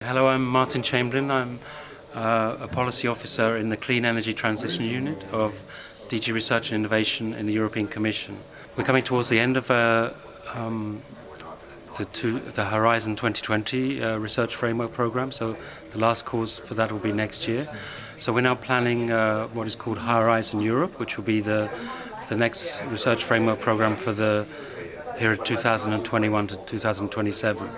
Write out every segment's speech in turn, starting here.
Hello, I'm Martin Chamberlain. I'm a policy officer in the Clean Energy Transition Unit of DG Research and Innovation in the European Commission. We're coming towards the end of the Horizon 2020 research framework program, so the last course for that will be next year. So we're now planning what is called Horizon Europe, which will be the next research framework program for the period 2021 to 2027.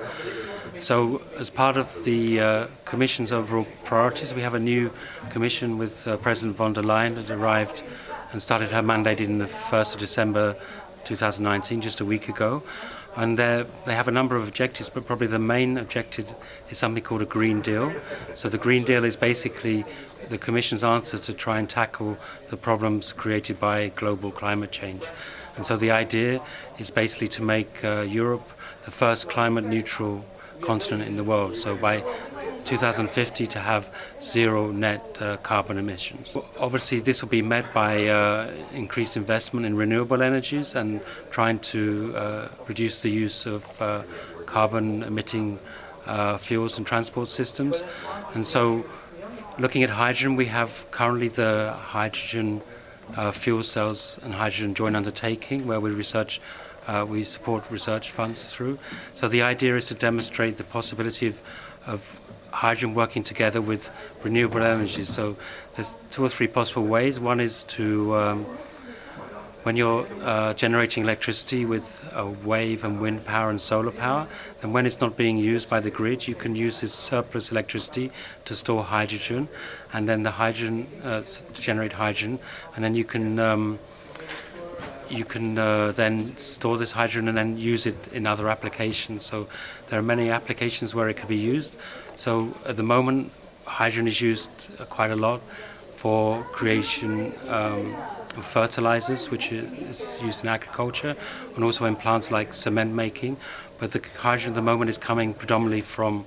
So as part of the Commission's overall priorities, we have a new Commission with President von der Leyen that arrived and started her mandate in the 1st of December 2019, just a week ago. And they have a number of objectives, but probably the main objective is something called a Green Deal. So the Green Deal is basically the Commission's answer to try and tackle the problems created by global climate change. And so the idea is basically to make Europe the first climate neutral continent in the world. So by 2050 to have zero net carbon emissions. Obviously this will be met by increased investment in renewable energies and trying to reduce the use of carbon emitting fuels and transport systems. And so looking at hydrogen, we have currently the hydrogen fuel cells and hydrogen joint undertaking where we support research funds through. So the idea is to demonstrate the possibility of hydrogen working together with renewable energies. So there's two or three possible ways. One is to, when you're generating electricity with wave and wind power and solar power, then when it's not being used by the grid, you can use this surplus electricity to store hydrogen, and then the hydrogen, to generate hydrogen, and then you can then store this hydrogen and then use it in other applications. So there are many applications where it can be used. So at the moment, hydrogen is used quite a lot for creation of fertilizers, which is used in agriculture, and also in plants like cement making. But the hydrogen at the moment is coming predominantly from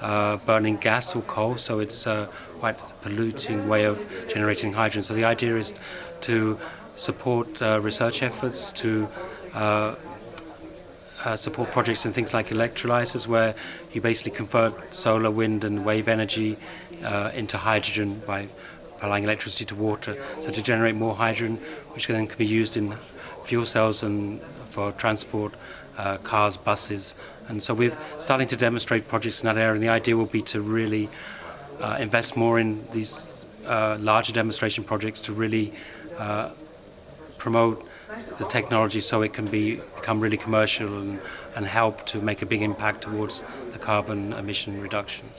burning gas or coal, so it's quite a polluting way of generating hydrogen. So the idea is to support research efforts, to support projects in things like electrolyzers, where you basically convert solar, wind and wave energy into hydrogen by applying electricity to water, so to generate more hydrogen, which then can be used in fuel cells and for transport, cars, buses. And so we're starting to demonstrate projects in that area, and the idea will be to really invest more in these larger demonstration projects to really promote the technology so it can become really commercial and help to make a big impact towards the carbon emission reductions.